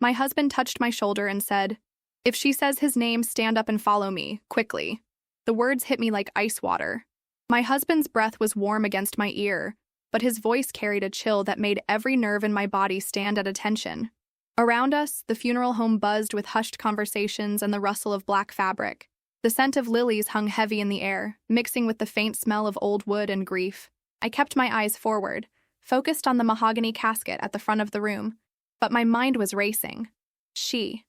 My husband touched my shoulder and said, "If she says his name, stand up and follow me, quickly." The words hit me like ice water. My husband's breath was warm against my ear, but his voice carried a chill that made every nerve in my body stand at attention. Around us, the funeral home buzzed with hushed conversations and the rustle of black fabric. The scent of lilies hung heavy in the air, mixing with the faint smell of old wood and grief. I kept my eyes forward, focused on the mahogany casket at the front of the room, but my mind was racing. He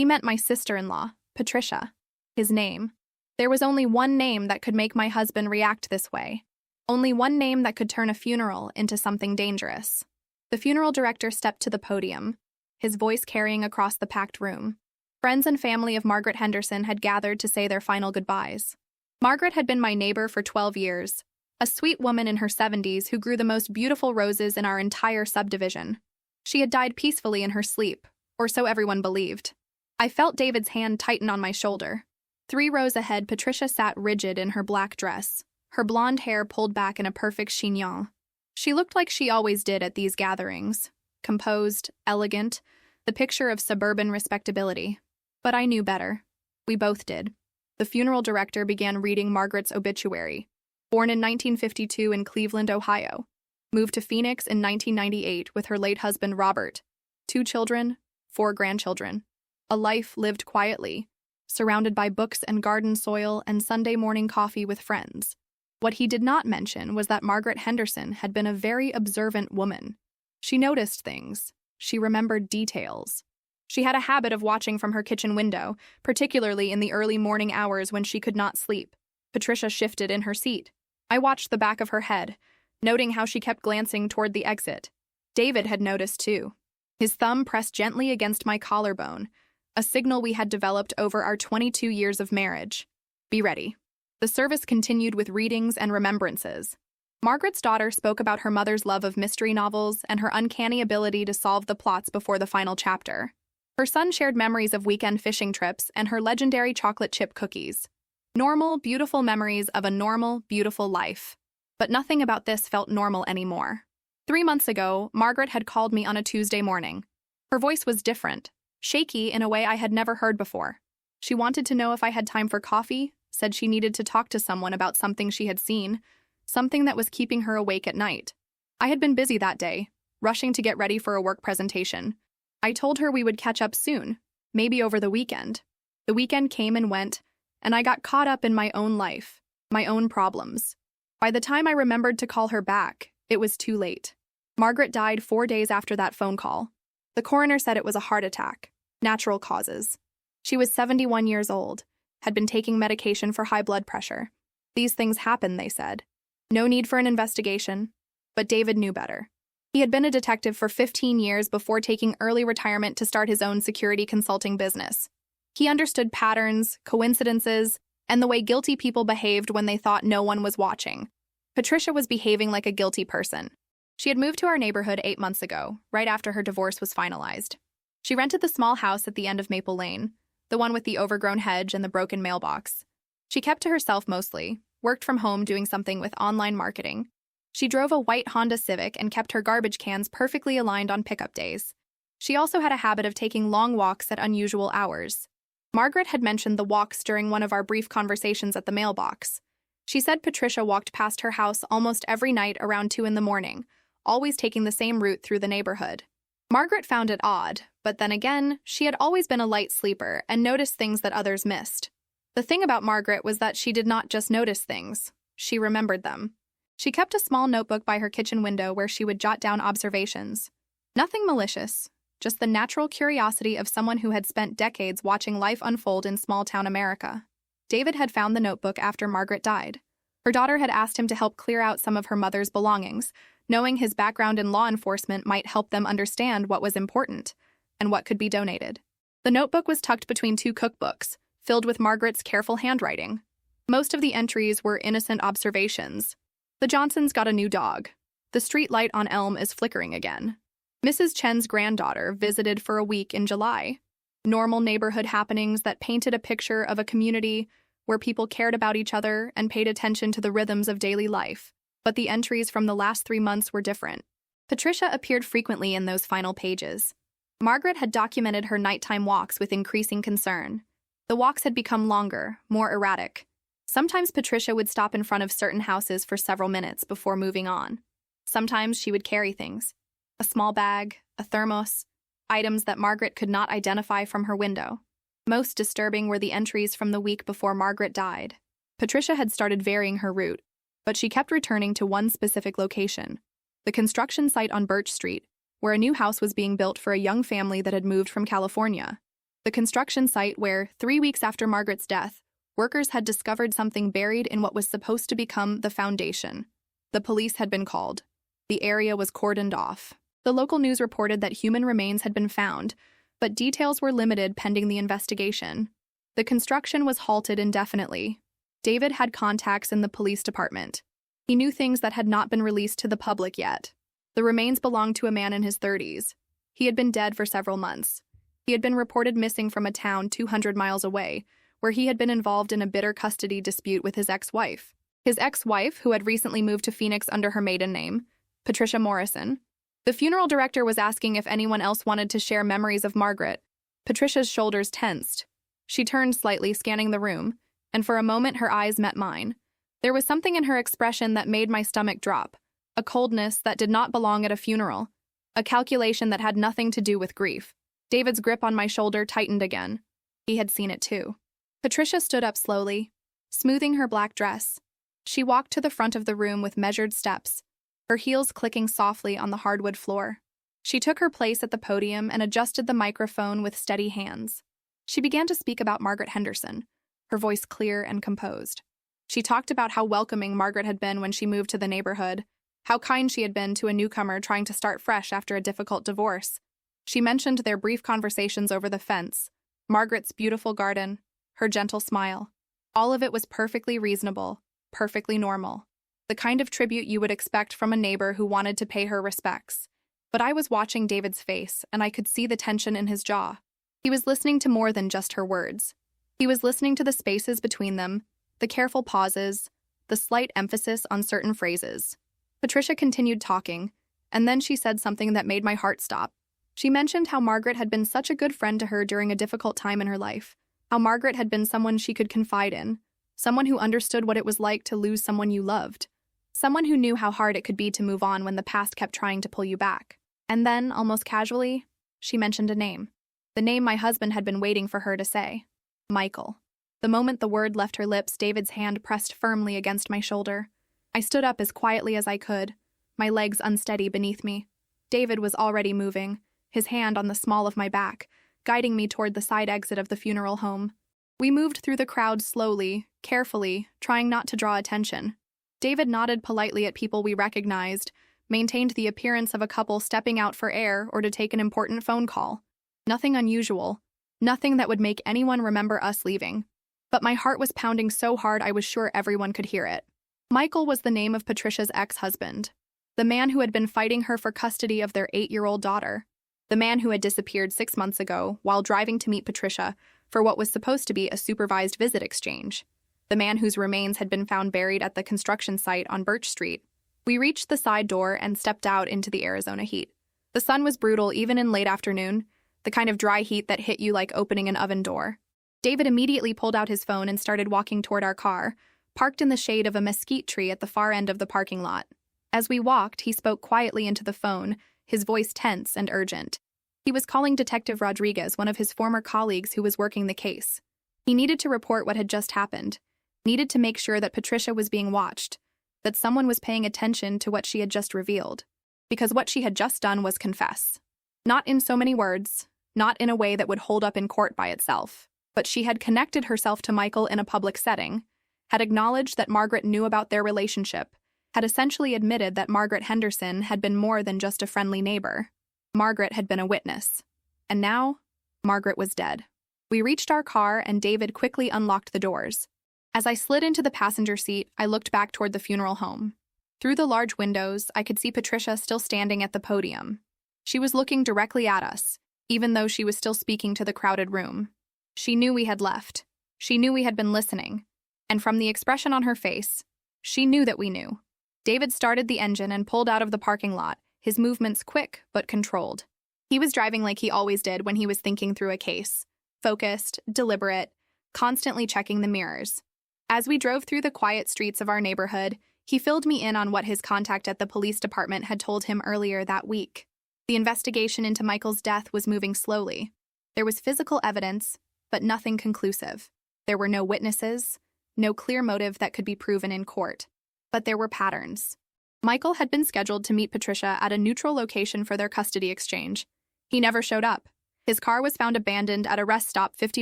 meant my sister-in-law, Patricia. His name. There was only one name that could make my husband react this way. Only one name that could turn a funeral into something dangerous. The funeral director stepped to the podium, his voice carrying across the packed room. Friends and family of Margaret Henderson had gathered to say their final goodbyes. Margaret had been my neighbor for 12 years, a sweet woman in her 70s who grew the most beautiful roses in our entire subdivision. She had died peacefully in her sleep, or so everyone believed. I felt David's hand tighten on my shoulder. 3 rows ahead, Patricia sat rigid in her black dress, her blonde hair pulled back in a perfect chignon. She looked like she always did at these gatherings, composed, elegant, the picture of suburban respectability. But I knew better. We both did. The funeral director began reading Margaret's obituary. Born in 1952 in Cleveland, Ohio. Moved to Phoenix in 1998 with her late husband Robert. 2 children, 4 grandchildren. A life lived quietly, surrounded by books and garden soil and Sunday morning coffee with friends. What he did not mention was that Margaret Henderson had been a very observant woman. She noticed things. She remembered details. She had a habit of watching from her kitchen window, particularly in the early morning hours when she could not sleep. Patricia shifted in her seat. I watched the back of her head, noting how she kept glancing toward the exit. David had noticed too. His thumb pressed gently against my collarbone, a signal we had developed over our 22 years of marriage. Be ready. The service continued with readings and remembrances. Margaret's daughter spoke about her mother's love of mystery novels and her uncanny ability to solve the plots before the final chapter. Her son shared memories of weekend fishing trips and her legendary chocolate chip cookies. Normal, beautiful memories of a normal, beautiful life. But nothing about this felt normal anymore. 3 months ago, Margaret had called me on a Tuesday morning. Her voice was different, shaky in a way I had never heard before. She wanted to know if I had time for coffee, said she needed to talk to someone about something she had seen, something that was keeping her awake at night. I had been busy that day, rushing to get ready for a work presentation. I told her we would catch up soon, maybe over the weekend. The weekend came and went, and I got caught up in my own life, my own problems. By the time I remembered to call her back, it was too late. Margaret died 4 days after that phone call. The coroner said it was a heart attack, natural causes. She was 71 years old, had been taking medication for high blood pressure. These things happen, they said. No need for an investigation. But David knew better. He had been a detective for 15 years before taking early retirement to start his own security consulting business. He understood patterns, coincidences, and the way guilty people behaved when they thought no one was watching. Patricia was behaving like a guilty person. She had moved to our neighborhood 8 months ago, right after her divorce was finalized. She rented the small house at the end of Maple Lane, the one with the overgrown hedge and the broken mailbox. She kept to herself mostly, worked from home doing something with online marketing. She drove a white Honda Civic and kept her garbage cans perfectly aligned on pickup days. She also had a habit of taking long walks at unusual hours. Margaret had mentioned the walks during one of our brief conversations at the mailbox. She said Patricia walked past her house almost every night around 2 in the morning, always taking the same route through the neighborhood. Margaret found it odd, but then again, she had always been a light sleeper and noticed things that others missed. The thing about Margaret was that she did not just notice things, she remembered them. She kept a small notebook by her kitchen window where she would jot down observations. Nothing malicious, just the natural curiosity of someone who had spent decades watching life unfold in small-town America. David had found the notebook after Margaret died. Her daughter had asked him to help clear out some of her mother's belongings, knowing his background in law enforcement might help them understand what was important and what could be donated. The notebook was tucked between 2 cookbooks, filled with Margaret's careful handwriting. Most of the entries were innocent observations. The Johnsons got a new dog. The street light on Elm is flickering again. Mrs. Chen's granddaughter visited for a week in July. Normal neighborhood happenings that painted a picture of a community where people cared about each other and paid attention to the rhythms of daily life. But the entries from the last 3 months were different. Patricia appeared frequently in those final pages. Margaret had documented her nighttime walks with increasing concern. The walks had become longer, more erratic. Sometimes Patricia would stop in front of certain houses for several minutes before moving on. Sometimes she would carry things. A small bag, a thermos, items that Margaret could not identify from her window. Most disturbing were the entries from the week before Margaret died. Patricia had started varying her route, but she kept returning to one specific location, the construction site on Birch Street, where a new house was being built for a young family that had moved from California. The construction site where, 3 weeks after Margaret's death, workers had discovered something buried in what was supposed to become the foundation. The police had been called. The area was cordoned off. The local news reported that human remains had been found, but details were limited pending the investigation. The construction was halted indefinitely. David had contacts in the police department. He knew things that had not been released to the public yet. The remains belonged to a man in his 30s. He had been dead for several months. He had been reported missing from a town 200 miles away, where he had been involved in a bitter custody dispute with his ex-wife. His ex-wife, who had recently moved to Phoenix under her maiden name, Patricia Morrison. The funeral director was asking if anyone else wanted to share memories of Margaret. Patricia's shoulders tensed. She turned slightly, scanning the room, and for a moment her eyes met mine. There was something in her expression that made my stomach drop, a coldness that did not belong at a funeral, a calculation that had nothing to do with grief. David's grip on my shoulder tightened again. He had seen it too. Patricia stood up slowly, smoothing her black dress. She walked to the front of the room with measured steps, her heels clicking softly on the hardwood floor. She took her place at the podium and adjusted the microphone with steady hands. She began to speak about Margaret Henderson, her voice clear and composed. She talked about how welcoming Margaret had been when she moved to the neighborhood, how kind she had been to a newcomer trying to start fresh after a difficult divorce. She mentioned their brief conversations over the fence, Margaret's beautiful garden, her gentle smile. All of it was perfectly reasonable, perfectly normal. The kind of tribute you would expect from a neighbor who wanted to pay her respects. But I was watching David's face, and I could see the tension in his jaw. He was listening to more than just her words. He was listening to the spaces between them, the careful pauses, the slight emphasis on certain phrases. Patricia continued talking, and then she said something that made my heart stop. She mentioned how Margaret had been such a good friend to her during a difficult time in her life, how Margaret had been someone she could confide in, someone who understood what it was like to lose someone you loved, someone who knew how hard it could be to move on when the past kept trying to pull you back. And then, almost casually, she mentioned a name. The name my husband had been waiting for her to say. Michael. The moment the word left her lips, David's hand pressed firmly against my shoulder. I stood up as quietly as I could, my legs unsteady beneath me. David was already moving, his hand on the small of my back, guiding me toward the side exit of the funeral home. We moved through the crowd slowly, carefully, trying not to draw attention. David nodded politely at people we recognized, maintained the appearance of a couple stepping out for air or to take an important phone call. Nothing unusual, nothing that would make anyone remember us leaving. But my heart was pounding so hard I was sure everyone could hear it. Michael was the name of Patricia's ex-husband, the man who had been fighting her for custody of their 8-year-old daughter, the man who had disappeared 6 months ago while driving to meet Patricia for what was supposed to be a supervised visit exchange, the man whose remains had been found buried at the construction site on Birch Street. We reached the side door and stepped out into the Arizona heat. The sun was brutal even in late afternoon, the kind of dry heat that hit you like opening an oven door. David immediately pulled out his phone and started walking toward our car, parked in the shade of a mesquite tree at the far end of the parking lot. As we walked, he spoke quietly into the phone, his voice tense and urgent. He was calling Detective Rodriguez, one of his former colleagues who was working the case. He needed to report what had just happened, needed to make sure that Patricia was being watched, that someone was paying attention to what she had just revealed. Because what she had just done was confess. Not in so many words, not in a way that would hold up in court by itself, but she had connected herself to Michael in a public setting, had acknowledged that Margaret knew about their relationship, had essentially admitted that Margaret Henderson had been more than just a friendly neighbor. Margaret had been a witness. And now, Margaret was dead. We reached our car and David quickly unlocked the doors. As I slid into the passenger seat, I looked back toward the funeral home. Through the large windows, I could see Patricia still standing at the podium. She was looking directly at us, even though she was still speaking to the crowded room. She knew we had left. She knew we had been listening. And from the expression on her face, she knew that we knew. David started the engine and pulled out of the parking lot, his movements quick but controlled. He was driving like he always did when he was thinking through a case, focused, deliberate, constantly checking the mirrors. As we drove through the quiet streets of our neighborhood, he filled me in on what his contact at the police department had told him earlier that week. The investigation into Michael's death was moving slowly. There was physical evidence, but nothing conclusive. There were no witnesses, no clear motive that could be proven in court. But there were patterns. Michael had been scheduled to meet Patricia at a neutral location for their custody exchange. He never showed up. His car was found abandoned at a rest stop 50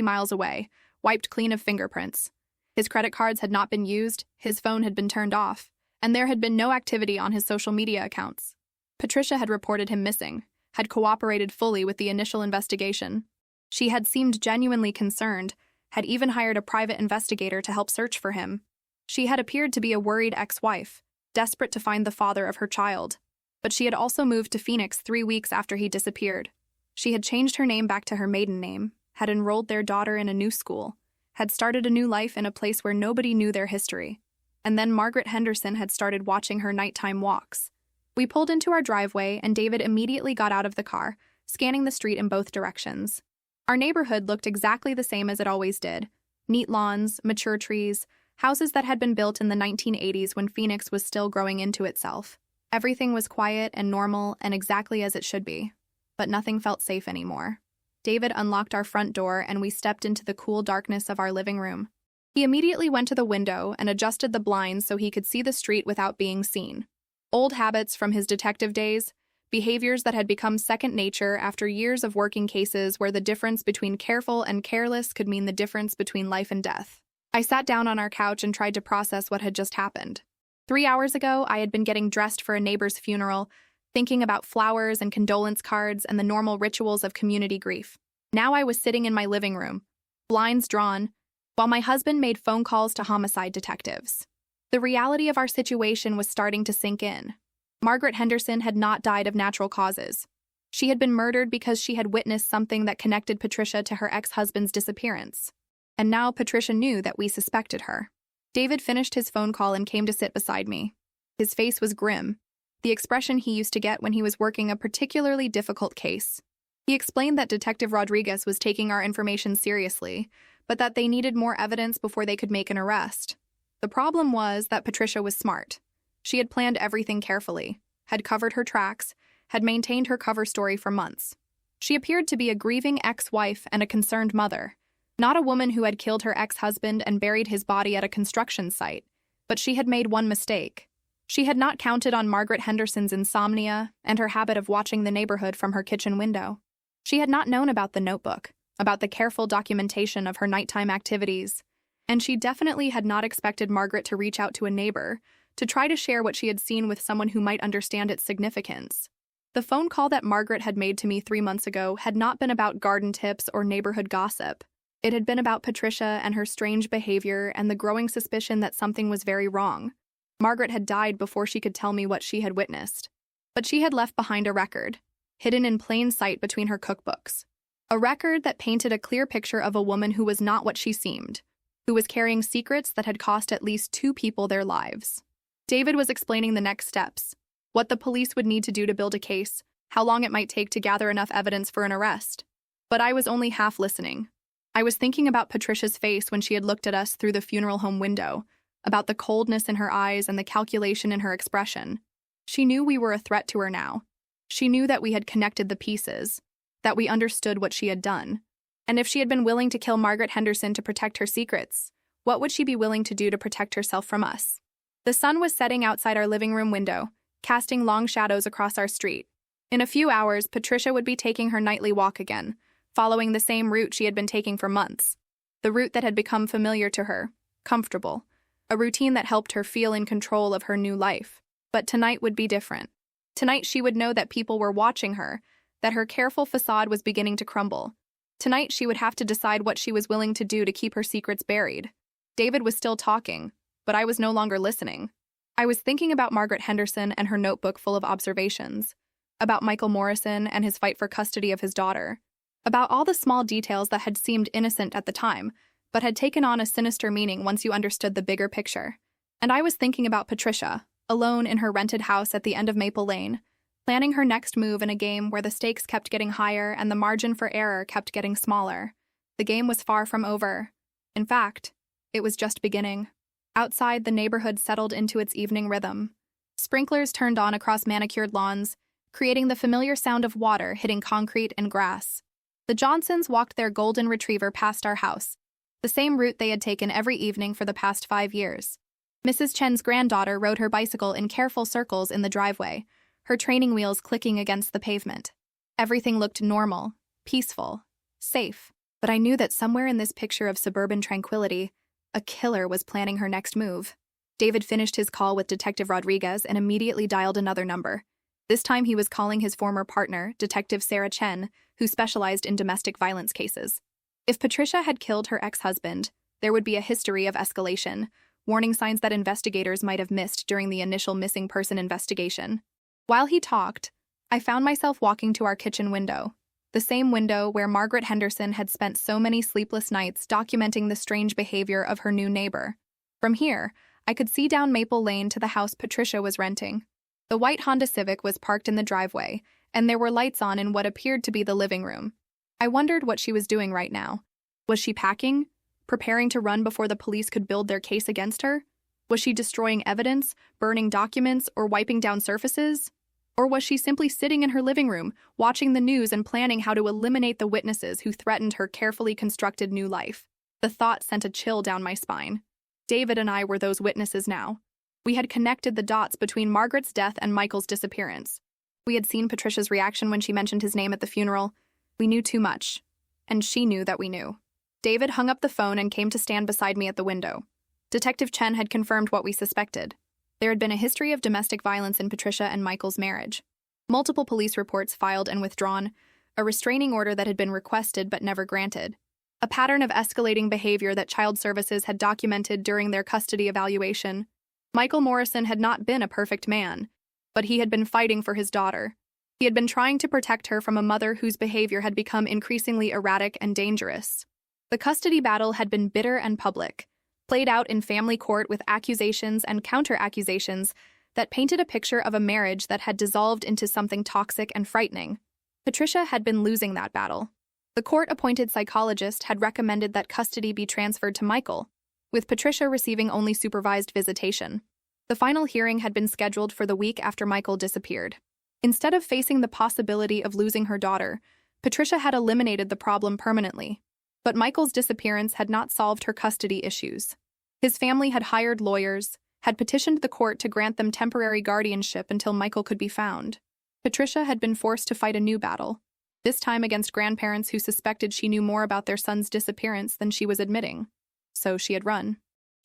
miles away, wiped clean of fingerprints. His credit cards had not been used, his phone had been turned off, and there had been no activity on his social media accounts. Patricia had reported him missing, had cooperated fully with the initial investigation. She had seemed genuinely concerned, had even hired a private investigator to help search for him. She had appeared to be a worried ex-wife, desperate to find the father of her child. But she had also moved to Phoenix 3 weeks after he disappeared. She had changed her name back to her maiden name, had enrolled their daughter in a new school, had started a new life in a place where nobody knew their history. And then Margaret Henderson had started watching her nighttime walks. We pulled into our driveway, and David immediately got out of the car, scanning the street in both directions. Our neighborhood looked exactly the same as it always did. Neat lawns, mature trees, houses that had been built in the 1980s when Phoenix was still growing into itself. Everything was quiet and normal and exactly as it should be. But nothing felt safe anymore. David unlocked our front door, and we stepped into the cool darkness of our living room. He immediately went to the window and adjusted the blinds so he could see the street without being seen. Old habits from his detective days, behaviors that had become second nature after years of working cases where the difference between careful and careless could mean the difference between life and death. I sat down on our couch and tried to process what had just happened. 3 hours ago, I had been getting dressed for a neighbor's funeral, thinking about flowers and condolence cards and the normal rituals of community grief. Now I was sitting in my living room, blinds drawn, while my husband made phone calls to homicide detectives. The reality of our situation was starting to sink in. Margaret Henderson had not died of natural causes. She had been murdered because she had witnessed something that connected Patricia to her ex-husband's disappearance. And now Patricia knew that we suspected her. David finished his phone call and came to sit beside me. His face was grim, the expression he used to get when he was working a particularly difficult case. He explained that Detective Rodriguez was taking our information seriously, but that they needed more evidence before they could make an arrest. The problem was that Patricia was smart. She had planned everything carefully, had covered her tracks, had maintained her cover story for months. She appeared to be a grieving ex-wife and a concerned mother, not a woman who had killed her ex-husband and buried his body at a construction site. But she had made one mistake. She had not counted on Margaret Henderson's insomnia and her habit of watching the neighborhood from her kitchen window. She had not known about the notebook, about the careful documentation of her nighttime activities, and she definitely had not expected Margaret to reach out to a neighbor to try to share what she had seen with someone who might understand its significance. The phone call that Margaret had made to me 3 months ago had not been about garden tips or neighborhood gossip. It had been about Patricia and her strange behavior and the growing suspicion that something was very wrong. Margaret had died before she could tell me what she had witnessed. But she had left behind a record, hidden in plain sight between her cookbooks. A record that painted a clear picture of a woman who was not what she seemed, who was carrying secrets that had cost at least 2 people their lives. David was explaining the next steps, what the police would need to do to build a case, how long it might take to gather enough evidence for an arrest. But I was only half listening. I was thinking about Patricia's face when she had looked at us through the funeral home window, about the coldness in her eyes and the calculation in her expression. She knew we were a threat to her now. She knew that we had connected the pieces, that we understood what she had done. And if she had been willing to kill Margaret Henderson to protect her secrets, what would she be willing to do to protect herself from us? The sun was setting outside our living room window, casting long shadows across our street. In a few hours, Patricia would be taking her nightly walk again, following the same route she had been taking for months. The route that had become familiar to her, comfortable, a routine that helped her feel in control of her new life. But tonight would be different. Tonight she would know that people were watching her, that her careful facade was beginning to crumble. Tonight she would have to decide what she was willing to do to keep her secrets buried. David was still talking, but I was no longer listening. I was thinking about Margaret Henderson and her notebook full of observations, about Michael Morrison and his fight for custody of his daughter, about all the small details that had seemed innocent at the time, but had taken on a sinister meaning once you understood the bigger picture. And I was thinking about Patricia, alone in her rented house at the end of Maple Lane, planning her next move in a game where the stakes kept getting higher and the margin for error kept getting smaller. The game was far from over. In fact, it was just beginning. Outside, the neighborhood settled into its evening rhythm. Sprinklers turned on across manicured lawns, creating the familiar sound of water hitting concrete and grass. The Johnsons walked their golden retriever past our house, the same route they had taken every evening for the past 5 years. Mrs. Chen's granddaughter rode her bicycle in careful circles in the driveway, her training wheels clicking against the pavement. Everything looked normal, peaceful, safe, but I knew that somewhere in this picture of suburban tranquility, a killer was planning her next move. David finished his call with Detective Rodriguez and immediately dialed another number. This time he was calling his former partner, Detective Sarah Chen, who specialized in domestic violence cases. If Patricia had killed her ex-husband, there would be a history of escalation, warning signs that investigators might have missed during the initial missing person investigation. While he talked, I found myself walking to our kitchen window, the same window where Margaret Henderson had spent so many sleepless nights documenting the strange behavior of her new neighbor. From here, I could see down Maple Lane to the house Patricia was renting. The white Honda Civic was parked in the driveway, and there were lights on in what appeared to be the living room. I wondered what she was doing right now. Was she packing? Preparing to run before the police could build their case against her? Was she destroying evidence, burning documents, or wiping down surfaces? Or was she simply sitting in her living room, watching the news and planning how to eliminate the witnesses who threatened her carefully constructed new life? The thought sent a chill down my spine. David and I were those witnesses now. We had connected the dots between Margaret's death and Michael's disappearance. We had seen Patricia's reaction when she mentioned his name at the funeral. We knew too much. And she knew that we knew. David hung up the phone and came to stand beside me at the window. Detective Chen had confirmed what we suspected. There had been a history of domestic violence in Patricia and Michael's marriage. Multiple police reports filed and withdrawn, a restraining order that had been requested but never granted, a pattern of escalating behavior that child services had documented during their custody evaluation. Michael Morrison had not been a perfect man, but he had been fighting for his daughter. He had been trying to protect her from a mother whose behavior had become increasingly erratic and dangerous. The custody battle had been bitter and public, played out in family court with accusations and counter-accusations that painted a picture of a marriage that had dissolved into something toxic and frightening. Patricia had been losing that battle. The court-appointed psychologist had recommended that custody be transferred to Michael, with Patricia receiving only supervised visitation. The final hearing had been scheduled for the week after Michael disappeared. Instead of facing the possibility of losing her daughter, Patricia had eliminated the problem permanently. But Michael's disappearance had not solved her custody issues. His family had hired lawyers, had petitioned the court to grant them temporary guardianship until Michael could be found. Patricia had been forced to fight a new battle, this time against grandparents who suspected she knew more about their son's disappearance than she was admitting. So she had run,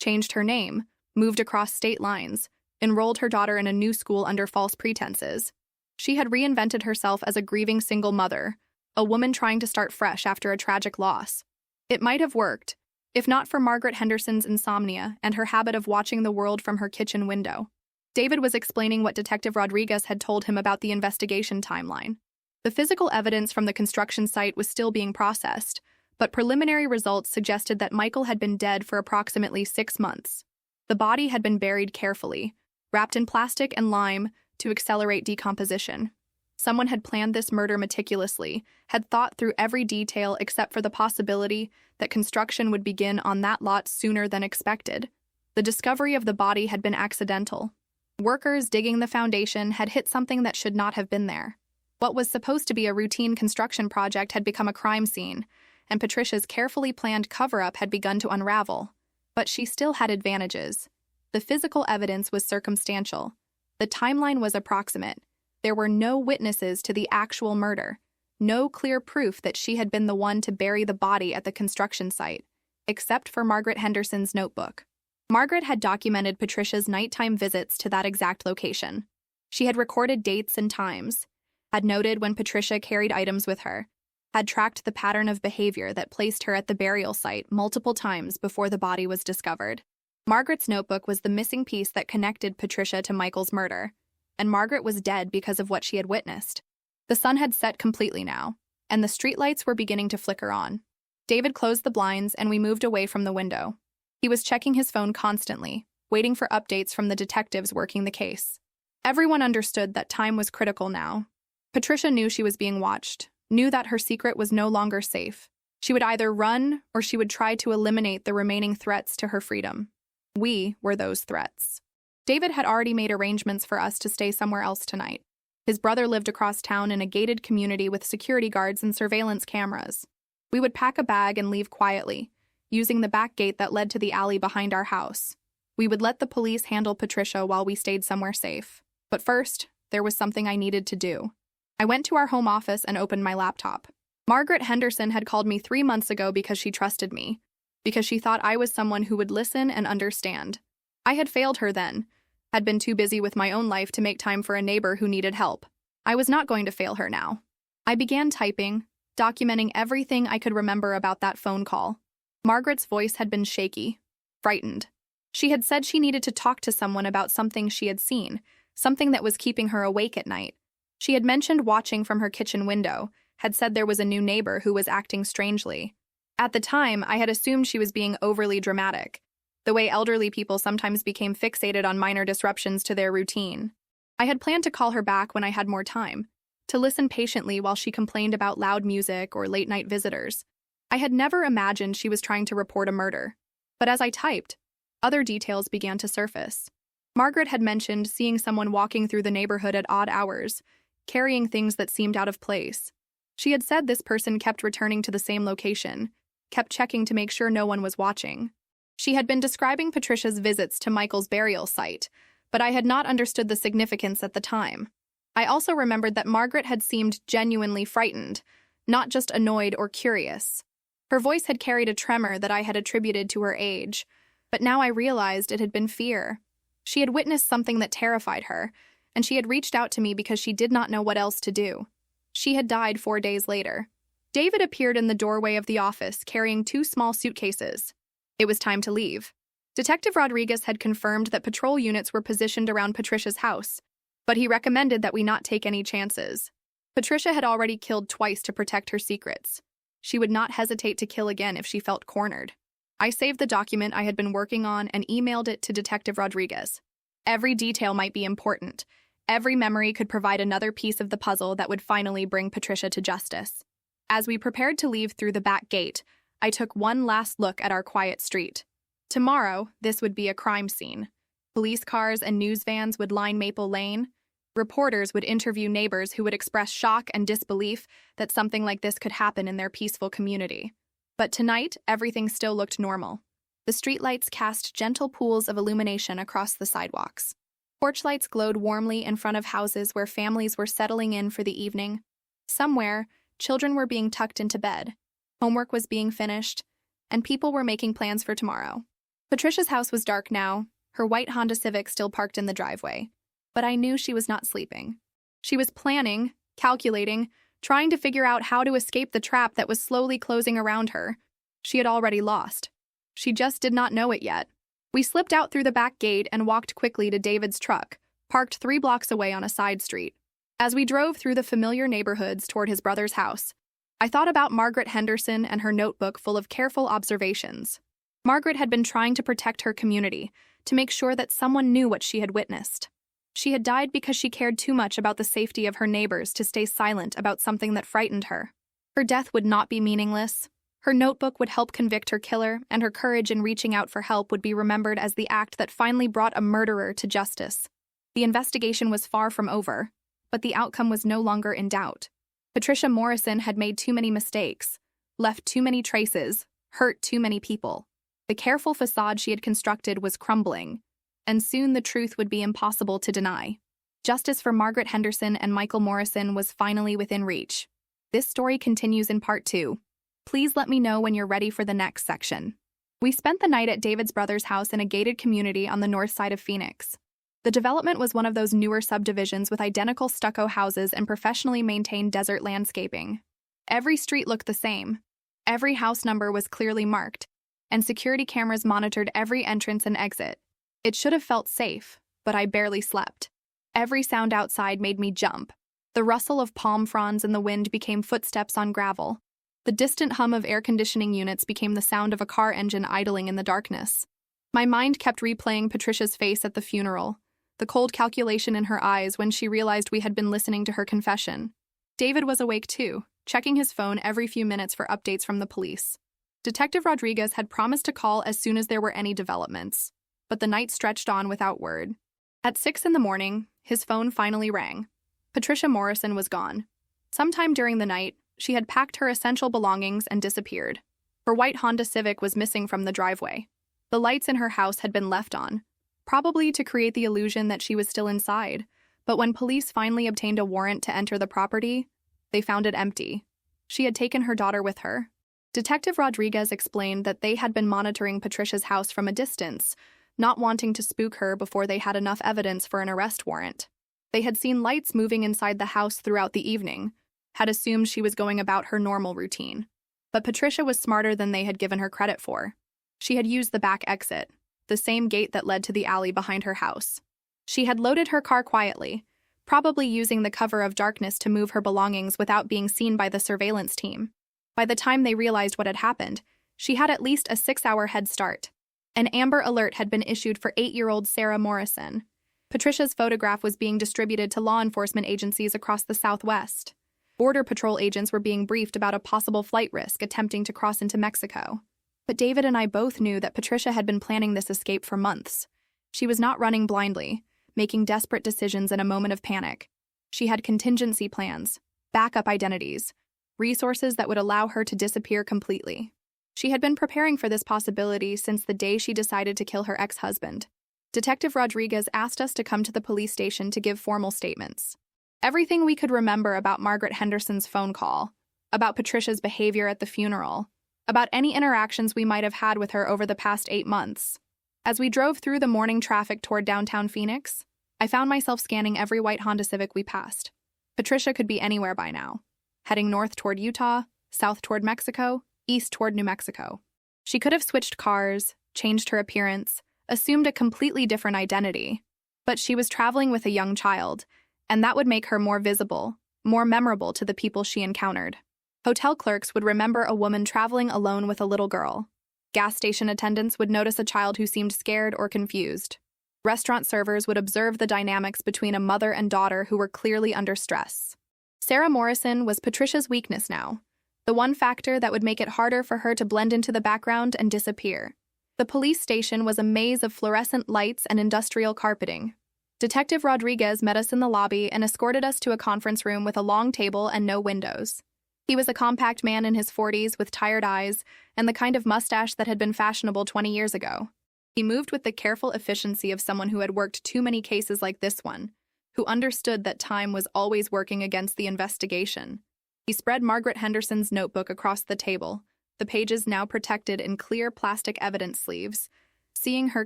changed her name, moved across state lines, enrolled her daughter in a new school under false pretenses. She had reinvented herself as a grieving single mother, a woman trying to start fresh after a tragic loss. It might have worked, if not for Margaret Henderson's insomnia and her habit of watching the world from her kitchen window. David was explaining what Detective Rodriguez had told him about the investigation timeline. The physical evidence from the construction site was still being processed, but preliminary results suggested that Michael had been dead for approximately 6 months. The body had been buried carefully, wrapped in plastic and lime to accelerate decomposition. Someone had planned this murder meticulously, had thought through every detail except for the possibility that construction would begin on that lot sooner than expected. The discovery of the body had been accidental. Workers digging the foundation had hit something that should not have been there. What was supposed to be a routine construction project had become a crime scene, and Patricia's carefully planned cover-up had begun to unravel. But she still had advantages. The physical evidence was circumstantial. The timeline was approximate. There were no witnesses to the actual murder, no clear proof that she had been the one to bury the body at the construction site, except for Margaret Henderson's notebook. Margaret had documented Patricia's nighttime visits to that exact location. She had recorded dates and times, had noted when Patricia carried items with her, had tracked the pattern of behavior that placed her at the burial site multiple times before the body was discovered. Margaret's notebook was the missing piece that connected Patricia to Michael's murder, and Margaret was dead because of what she had witnessed. The sun had set completely now, and the streetlights were beginning to flicker on. David closed the blinds and we moved away from the window. He was checking his phone constantly, waiting for updates from the detectives working the case. Everyone understood that time was critical now. Patricia knew she was being watched, knew that her secret was no longer safe. She would either run or she would try to eliminate the remaining threats to her freedom. We were those threats. David had already made arrangements for us to stay somewhere else tonight. His brother lived across town in a gated community with security guards and surveillance cameras. We would pack a bag and leave quietly, using the back gate that led to the alley behind our house. We would let the police handle Patricia while we stayed somewhere safe. But first, there was something I needed to do. I went to our home office and opened my laptop. Margaret Henderson had called me 3 months ago because she trusted me, because she thought I was someone who would listen and understand. I had failed her then, had been too busy with my own life to make time for a neighbor who needed help. I was not going to fail her now. I began typing, documenting everything I could remember about that phone call. Margaret's voice had been shaky, frightened. She had said she needed to talk to someone about something she had seen, something that was keeping her awake at night. She had mentioned watching from her kitchen window, had said there was a new neighbor who was acting strangely. At the time, I had assumed she was being overly dramatic, the way elderly people sometimes became fixated on minor disruptions to their routine. I had planned to call her back when I had more time, to listen patiently while she complained about loud music or late-night visitors. I had never imagined she was trying to report a murder. But as I typed, other details began to surface. Margaret had mentioned seeing someone walking through the neighborhood at odd hours, carrying things that seemed out of place. She had said this person kept returning to the same location, kept checking to make sure no one was watching. She had been describing Patricia's visits to Michael's burial site, but I had not understood the significance at the time. I also remembered that Margaret had seemed genuinely frightened, not just annoyed or curious. Her voice had carried a tremor that I had attributed to her age, but now I realized it had been fear. She had witnessed something that terrified her, and she had reached out to me because she did not know what else to do. She had died 4 days later. David appeared in the doorway of the office carrying 2 small suitcases. It was time to leave. Detective Rodriguez had confirmed that patrol units were positioned around Patricia's house, but he recommended that we not take any chances. Patricia had already killed twice to protect her secrets. She would not hesitate to kill again if she felt cornered. I saved the document I had been working on and emailed it to Detective Rodriguez. Every detail might be important. Every memory could provide another piece of the puzzle that would finally bring Patricia to justice. As we prepared to leave through the back gate, I took one last look at our quiet street. Tomorrow, this would be a crime scene. Police cars and news vans would line Maple Lane. Reporters would interview neighbors who would express shock and disbelief that something like this could happen in their peaceful community. But tonight, everything still looked normal. The streetlights cast gentle pools of illumination across the sidewalks. Porch lights glowed warmly in front of houses where families were settling in for the evening. Somewhere, children were being tucked into bed. Homework was being finished, and people were making plans for tomorrow. Patricia's house was dark now, her white Honda Civic still parked in the driveway. But I knew she was not sleeping. She was planning, calculating, trying to figure out how to escape the trap that was slowly closing around her. She had already lost. She just did not know it yet. We slipped out through the back gate and walked quickly to David's truck, parked 3 blocks away on a side street. As we drove through the familiar neighborhoods toward his brother's house, I thought about Margaret Henderson and her notebook full of careful observations. Margaret had been trying to protect her community, to make sure that someone knew what she had witnessed. She had died because she cared too much about the safety of her neighbors to stay silent about something that frightened her. Her death would not be meaningless. Her notebook would help convict her killer, and her courage in reaching out for help would be remembered as the act that finally brought a murderer to justice. The investigation was far from over, but the outcome was no longer in doubt. Patricia Morrison had made too many mistakes, left too many traces, hurt too many people. The careful facade she had constructed was crumbling, and soon the truth would be impossible to deny. Justice for Margaret Henderson and Michael Morrison was finally within reach. This story continues in part 2. Please let me know when you're ready for the next section. We spent the night at David's brother's house in a gated community on the north side of Phoenix. The development was one of those newer subdivisions with identical stucco houses and professionally maintained desert landscaping. Every street looked the same. Every house number was clearly marked, and security cameras monitored every entrance and exit. It should have felt safe, but I barely slept. Every sound outside made me jump. The rustle of palm fronds in the wind became footsteps on gravel. The distant hum of air conditioning units became the sound of a car engine idling in the darkness. My mind kept replaying Patricia's face at the funeral, the cold calculation in her eyes when she realized we had been listening to her confession. David was awake too, checking his phone every few minutes for updates from the police. Detective Rodriguez had promised to call as soon as there were any developments, but the night stretched on without word. At 6 in the morning, his phone finally rang. Patricia Morrison was gone. Sometime during the night, she had packed her essential belongings and disappeared. Her white Honda Civic was missing from the driveway. The lights in her house had been left on, probably to create the illusion that she was still inside, but when police finally obtained a warrant to enter the property, they found it empty. She had taken her daughter with her. Detective Rodriguez explained that they had been monitoring Patricia's house from a distance, not wanting to spook her before they had enough evidence for an arrest warrant. They had seen lights moving inside the house throughout the evening, had assumed she was going about her normal routine. But Patricia was smarter than they had given her credit for. She had used the back exit, the same gate that led to the alley behind her house. She had loaded her car quietly, probably using the cover of darkness to move her belongings without being seen by the surveillance team. By the time they realized what had happened, she had at least a 6-hour head start. An Amber Alert had been issued for 8-year-old Sarah Morrison. Patricia's photograph was being distributed to law enforcement agencies across the Southwest. Border Patrol agents were being briefed about a possible flight risk attempting to cross into Mexico. But David and I both knew that Patricia had been planning this escape for months. She was not running blindly, making desperate decisions in a moment of panic. She had contingency plans, backup identities, resources that would allow her to disappear completely. She had been preparing for this possibility since the day she decided to kill her ex-husband. Detective Rodriguez asked us to come to the police station to give formal statements. Everything we could remember about Margaret Henderson's phone call, about Patricia's behavior at the funeral, about any interactions we might have had with her over the past 8 months. As we drove through the morning traffic toward downtown Phoenix, I found myself scanning every white Honda Civic we passed. Patricia could be anywhere by now, heading north toward Utah, south toward Mexico, east toward New Mexico. She could have switched cars, changed her appearance, assumed a completely different identity. But she was traveling with a young child, and that would make her more visible, more memorable to the people she encountered. Hotel clerks would remember a woman traveling alone with a little girl. Gas station attendants would notice a child who seemed scared or confused. Restaurant servers would observe the dynamics between a mother and daughter who were clearly under stress. Sarah Morrison was Patricia's weakness now, the one factor that would make it harder for her to blend into the background and disappear. The police station was a maze of fluorescent lights and industrial carpeting. Detective Rodriguez met us in the lobby and escorted us to a conference room with a long table and no windows. He was a compact man in his 40s with tired eyes and the kind of mustache that had been fashionable 20 years ago. He moved with the careful efficiency of someone who had worked too many cases like this one, who understood that time was always working against the investigation. He spread Margaret Henderson's notebook across the table, the pages now protected in clear plastic evidence sleeves. Seeing her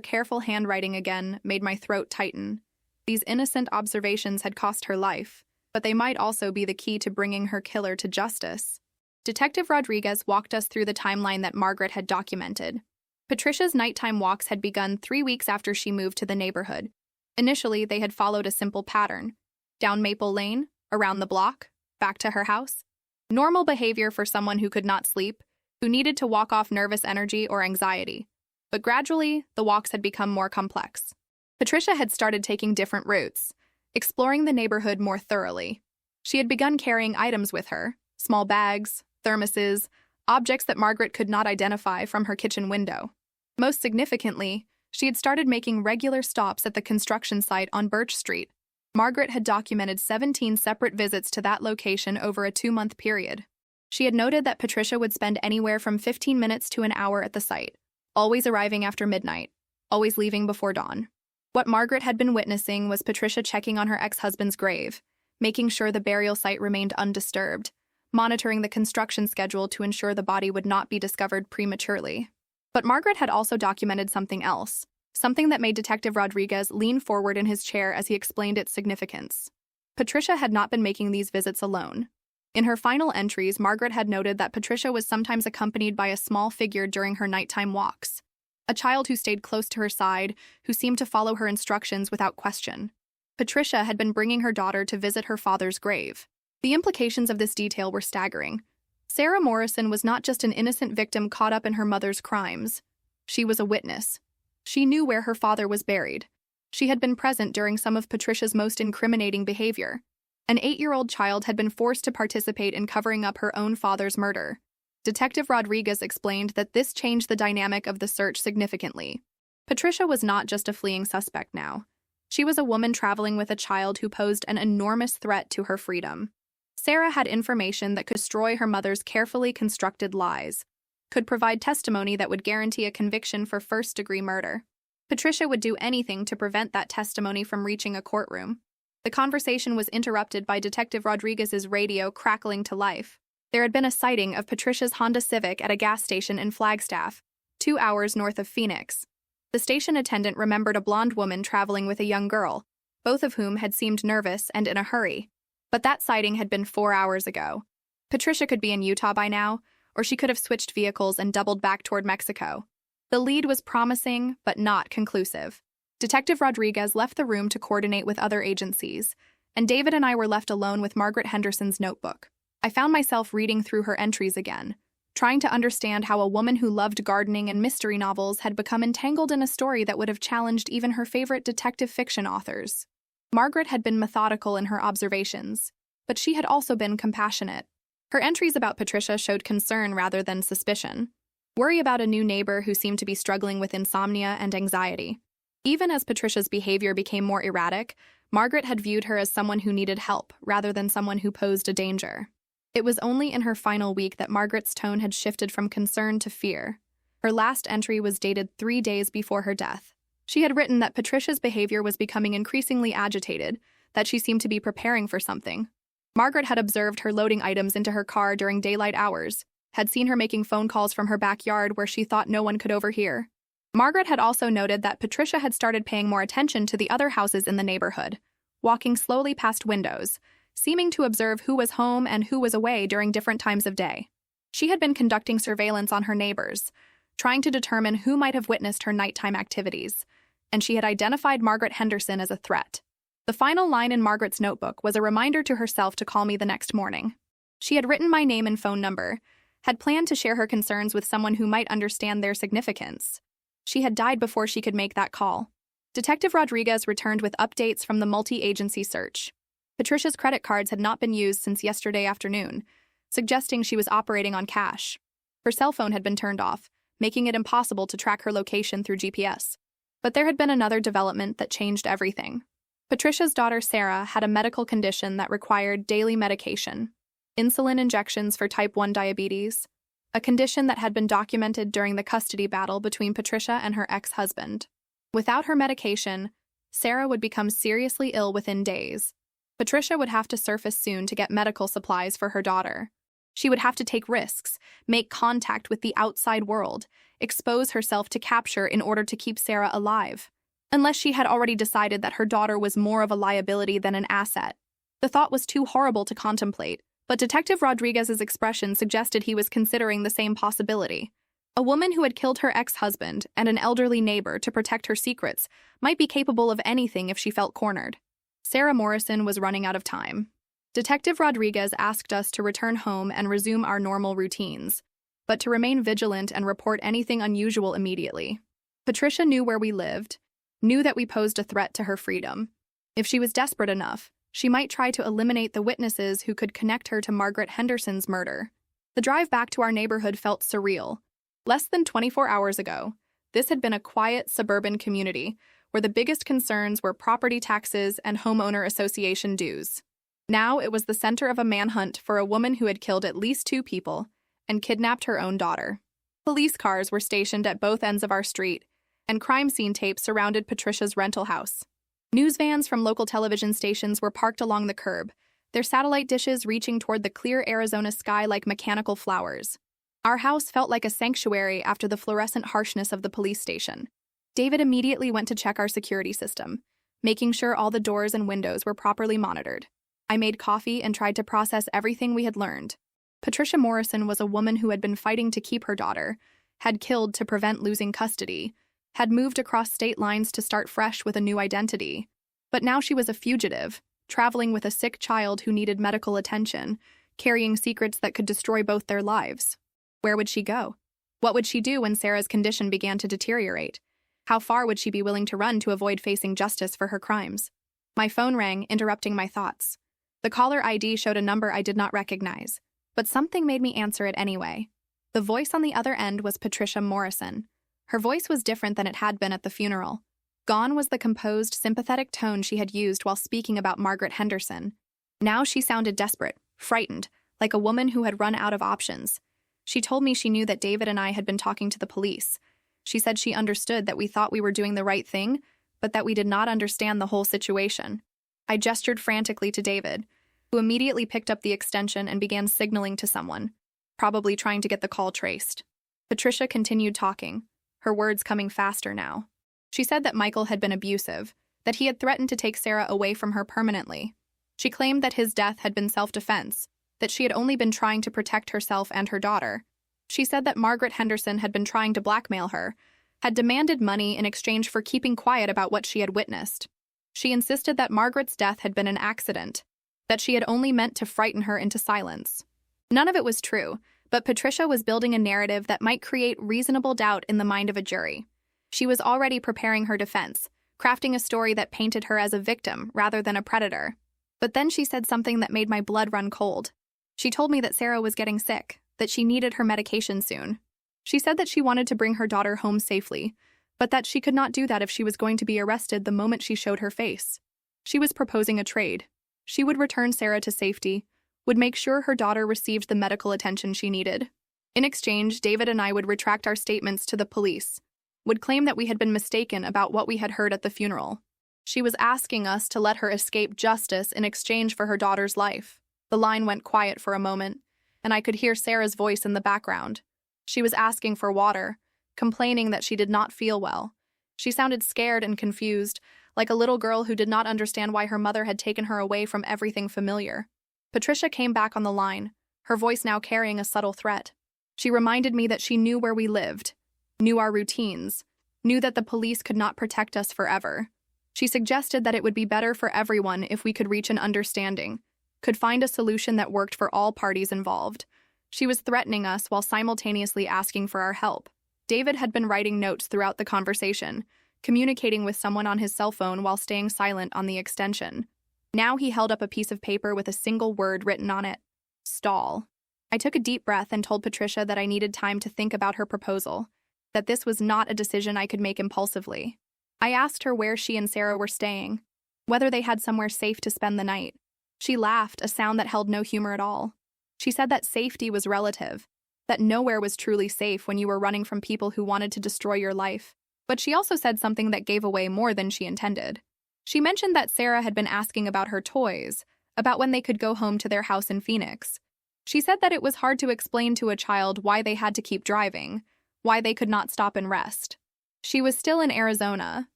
careful handwriting again made my throat tighten. These innocent observations had cost her life, but they might also be the key to bringing her killer to justice. Detective Rodriguez walked us through the timeline that Margaret had documented. Patricia's nighttime walks had begun 3 weeks after she moved to the neighborhood. Initially, they had followed a simple pattern: down Maple Lane, around the block, back to her house. Normal behavior for someone who could not sleep, who needed to walk off nervous energy or anxiety. But gradually, the walks had become more complex. Patricia had started taking different routes, exploring the neighborhood more thoroughly. She had begun carrying items with her, small bags, thermoses, objects that Margaret could not identify from her kitchen window. Most significantly, she had started making regular stops at the construction site on Birch Street. Margaret had documented 17 separate visits to that location over a 2-month period. She had noted that Patricia would spend anywhere from 15 minutes to an hour at the site, always arriving after midnight, always leaving before dawn. What Margaret had been witnessing was Patricia checking on her ex-husband's grave, making sure the burial site remained undisturbed, monitoring the construction schedule to ensure the body would not be discovered prematurely. But Margaret had also documented something else, something that made Detective Rodriguez lean forward in his chair as he explained its significance. Patricia had not been making these visits alone. In her final entries, Margaret had noted that Patricia was sometimes accompanied by a small figure during her nighttime walks, a child who stayed close to her side, who seemed to follow her instructions without question. Patricia had been bringing her daughter to visit her father's grave. The implications of this detail were staggering. Sarah Morrison was not just an innocent victim caught up in her mother's crimes. She was a witness. She knew where her father was buried. She had been present during some of Patricia's most incriminating behavior. An 8-year-old child had been forced to participate in covering up her own father's murder. Detective Rodriguez explained that this changed the dynamic of the search significantly. Patricia was not just a fleeing suspect now. She was a woman traveling with a child who posed an enormous threat to her freedom. Sarah had information that could destroy her mother's carefully constructed lies, could provide testimony that would guarantee a conviction for first-degree murder. Patricia would do anything to prevent that testimony from reaching a courtroom. The conversation was interrupted by Detective Rodriguez's radio crackling to life. There had been a sighting of Patricia's Honda Civic at a gas station in Flagstaff, 2 hours north of Phoenix. The station attendant remembered a blonde woman traveling with a young girl, both of whom had seemed nervous and in a hurry. But that sighting had been 4 hours ago. Patricia could be in Utah by now, or she could have switched vehicles and doubled back toward Mexico. The lead was promising, but not conclusive. Detective Rodriguez left the room to coordinate with other agencies, and David and I were left alone with Margaret Henderson's notebook. I found myself reading through her entries again, trying to understand how a woman who loved gardening and mystery novels had become entangled in a story that would have challenged even her favorite detective fiction authors. Margaret had been methodical in her observations, but she had also been compassionate. Her entries about Patricia showed concern rather than suspicion. Worry about a new neighbor who seemed to be struggling with insomnia and anxiety. Even as Patricia's behavior became more erratic, Margaret had viewed her as someone who needed help rather than someone who posed a danger. It was only in her final week that Margaret's tone had shifted from concern to fear. Her last entry was dated 3 days before her death. She had written that Patricia's behavior was becoming increasingly agitated, that she seemed to be preparing for something. Margaret had observed her loading items into her car during daylight hours, had seen her making phone calls from her backyard where she thought no one could overhear. Margaret had also noted that Patricia had started paying more attention to the other houses in the neighborhood, walking slowly past windows, seeming to observe who was home and who was away during different times of day. She had been conducting surveillance on her neighbors, trying to determine who might have witnessed her nighttime activities, and she had identified Margaret Henderson as a threat. The final line in Margaret's notebook was a reminder to herself to call me the next morning. She had written my name and phone number, had planned to share her concerns with someone who might understand their significance. She had died before she could make that call. Detective Rodriguez returned with updates from the multi-agency search. Patricia's credit cards had not been used since yesterday afternoon, suggesting she was operating on cash. Her cell phone had been turned off, making it impossible to track her location through GPS. But there had been another development that changed everything. Patricia's daughter Sarah had a medical condition that required daily medication, insulin injections for type 1 diabetes, a condition that had been documented during the custody battle between Patricia and her ex-husband. Without her medication, Sarah would become seriously ill within days. Patricia would have to surface soon to get medical supplies for her daughter. She would have to take risks, make contact with the outside world, expose herself to capture in order to keep Sarah alive. Unless she had already decided that her daughter was more of a liability than an asset. The thought was too horrible to contemplate, but Detective Rodriguez's expression suggested he was considering the same possibility. A woman who had killed her ex-husband and an elderly neighbor to protect her secrets might be capable of anything if she felt cornered. Sarah Morrison was running out of time. Detective Rodriguez asked us to return home and resume our normal routines, but to remain vigilant and report anything unusual immediately. Patricia knew where we lived, knew that we posed a threat to her freedom. If she was desperate enough, she might try to eliminate the witnesses who could connect her to Margaret Henderson's murder. The drive back to our neighborhood felt surreal. Less than 24 hours ago, this had been a quiet suburban community where the biggest concerns were property taxes and homeowner association dues. Now it was the center of a manhunt for a woman who had killed at least 2 people and kidnapped her own daughter. Police cars were stationed at both ends of our street, and crime scene tapes surrounded Patricia's rental house. News vans from local television stations were parked along the curb, their satellite dishes reaching toward the clear Arizona sky like mechanical flowers. Our house felt like a sanctuary after the fluorescent harshness of the police station. David immediately went to check our security system, making sure all the doors and windows were properly monitored. I made coffee and tried to process everything we had learned. Patricia Morrison was a woman who had been fighting to keep her daughter, had killed to prevent losing custody, had moved across state lines to start fresh with a new identity. But now she was a fugitive, traveling with a sick child who needed medical attention, carrying secrets that could destroy both their lives. Where would she go? What would she do when Sarah's condition began to deteriorate? How far would she be willing to run to avoid facing justice for her crimes? My phone rang, interrupting my thoughts. The caller ID showed a number I did not recognize, but something made me answer it anyway. The voice on the other end was Patricia Morrison. Her voice was different than it had been at the funeral. Gone was the composed, sympathetic tone she had used while speaking about Margaret Henderson. Now she sounded desperate, frightened, like a woman who had run out of options. She told me she knew that David and I had been talking to the police. She said she understood that we thought we were doing the right thing, but that we did not understand the whole situation. I gestured frantically to David, who immediately picked up the extension and began signaling to someone, probably trying to get the call traced. Patricia continued talking, her words coming faster now. She said that Michael had been abusive, that he had threatened to take Sarah away from her permanently. She claimed that his death had been self-defense, that she had only been trying to protect herself and her daughter. She said that Margaret Henderson had been trying to blackmail her, had demanded money in exchange for keeping quiet about what she had witnessed. She insisted that Margaret's death had been an accident, that she had only meant to frighten her into silence. None of it was true, but Patricia was building a narrative that might create reasonable doubt in the mind of a jury. She was already preparing her defense, crafting a story that painted her as a victim rather than a predator. But then she said something that made my blood run cold. She told me that Sarah was getting sick, that she needed her medication soon. She said that she wanted to bring her daughter home safely, but that she could not do that if she was going to be arrested the moment she showed her face. She was proposing a trade. She would return Sarah to safety, would make sure her daughter received the medical attention she needed. In exchange, David and I would retract our statements to the police, would claim that we had been mistaken about what we had heard at the funeral. She was asking us to let her escape justice in exchange for her daughter's life. The line went quiet for a moment, and I could hear Sarah's voice in the background. She was asking for water, complaining that she did not feel well. She sounded scared and confused, like a little girl who did not understand why her mother had taken her away from everything familiar. Patricia came back on the line, her voice now carrying a subtle threat. She reminded me that she knew where we lived, knew our routines, knew that the police could not protect us forever. She suggested that it would be better for everyone if we could reach an understanding, could find a solution that worked for all parties involved. She was threatening us while simultaneously asking for our help. David had been writing notes throughout the conversation, communicating with someone on his cell phone while staying silent on the extension. Now he held up a piece of paper with a single word written on it: stall. I took a deep breath and told Patricia that I needed time to think about her proposal, that this was not a decision I could make impulsively. I asked her where she and Sarah were staying, whether they had somewhere safe to spend the night. She laughed, a sound that held no humor at all. She said that safety was relative, that nowhere was truly safe when you were running from people who wanted to destroy your life. But she also said something that gave away more than she intended. She mentioned that Sarah had been asking about her toys, about when they could go home to their house in Phoenix. She said that it was hard to explain to a child why they had to keep driving, why they could not stop and rest. She was still in Arizona,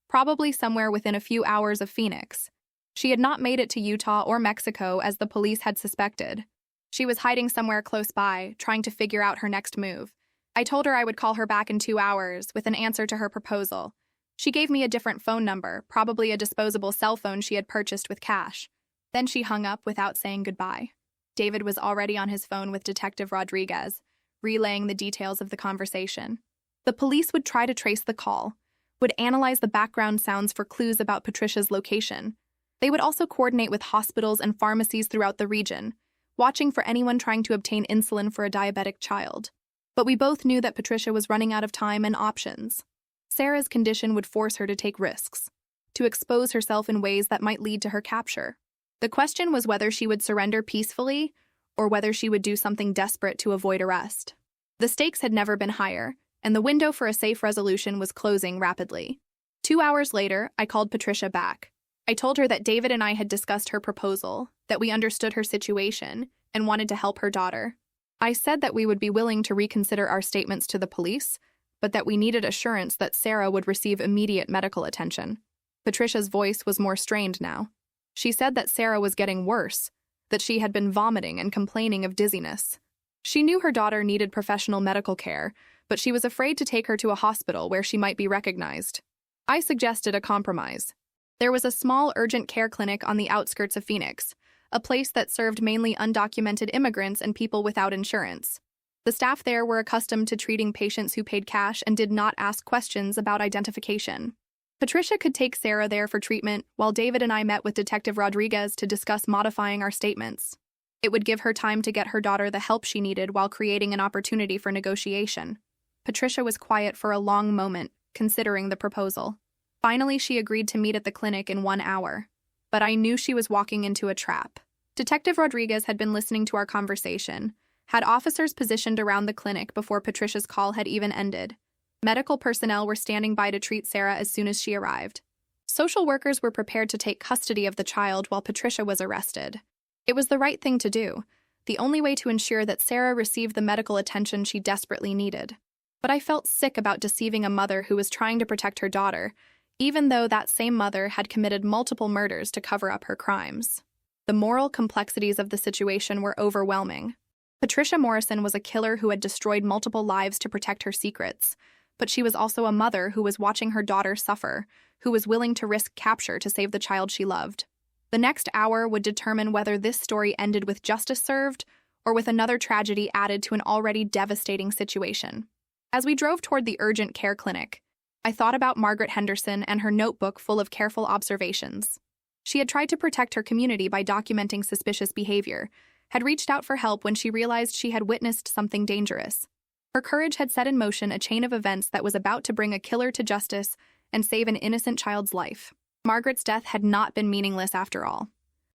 probably somewhere within a few hours of Phoenix. She had not made it to Utah or Mexico as the police had suspected. She was hiding somewhere close by, trying to figure out her next move. I told her I would call her back in 2 hours with an answer to her proposal. She gave me a different phone number, probably a disposable cell phone she had purchased with cash. Then she hung up without saying goodbye. David was already on his phone with Detective Rodriguez, relaying the details of the conversation. The police would try to trace the call, would analyze the background sounds for clues about Patricia's location. They would also coordinate with hospitals and pharmacies throughout the region, watching for anyone trying to obtain insulin for a diabetic child. But we both knew that Patricia was running out of time and options. Sarah's condition would force her to take risks, to expose herself in ways that might lead to her capture. The question was whether she would surrender peacefully or whether she would do something desperate to avoid arrest. The stakes had never been higher, and the window for a safe resolution was closing rapidly. 2 hours later, I called Patricia back. I told her that David and I had discussed her proposal, that we understood her situation, and wanted to help her daughter. I said that we would be willing to reconsider our statements to the police, but that we needed assurance that Sarah would receive immediate medical attention. Patricia's voice was more strained now. She said that Sarah was getting worse, that she had been vomiting and complaining of dizziness. She knew her daughter needed professional medical care, but she was afraid to take her to a hospital where she might be recognized. I suggested a compromise. There was a small urgent care clinic on the outskirts of Phoenix, a place that served mainly undocumented immigrants and people without insurance. The staff there were accustomed to treating patients who paid cash and did not ask questions about identification. Patricia could take Sarah there for treatment, while David and I met with Detective Rodriguez to discuss modifying our statements. It would give her time to get her daughter the help she needed while creating an opportunity for negotiation. Patricia was quiet for a long moment, considering the proposal. Finally, she agreed to meet at the clinic in 1 hour. But I knew she was walking into a trap. Detective Rodriguez had been listening to our conversation, had officers positioned around the clinic before Patricia's call had even ended. Medical personnel were standing by to treat Sarah as soon as she arrived. Social workers were prepared to take custody of the child while Patricia was arrested. It was the right thing to do, the only way to ensure that Sarah received the medical attention she desperately needed. But I felt sick about deceiving a mother who was trying to protect her daughter, even though that same mother had committed multiple murders to cover up her crimes. The moral complexities of the situation were overwhelming. Patricia Morrison was a killer who had destroyed multiple lives to protect her secrets, but she was also a mother who was watching her daughter suffer, who was willing to risk capture to save the child she loved. The next hour would determine whether this story ended with justice served or with another tragedy added to an already devastating situation. As we drove toward the urgent care clinic, I thought about Margaret Henderson and her notebook full of careful observations. She had tried to protect her community by documenting suspicious behavior, had reached out for help when she realized she had witnessed something dangerous. Her courage had set in motion a chain of events that was about to bring a killer to justice and save an innocent child's life. Margaret's death had not been meaningless after all.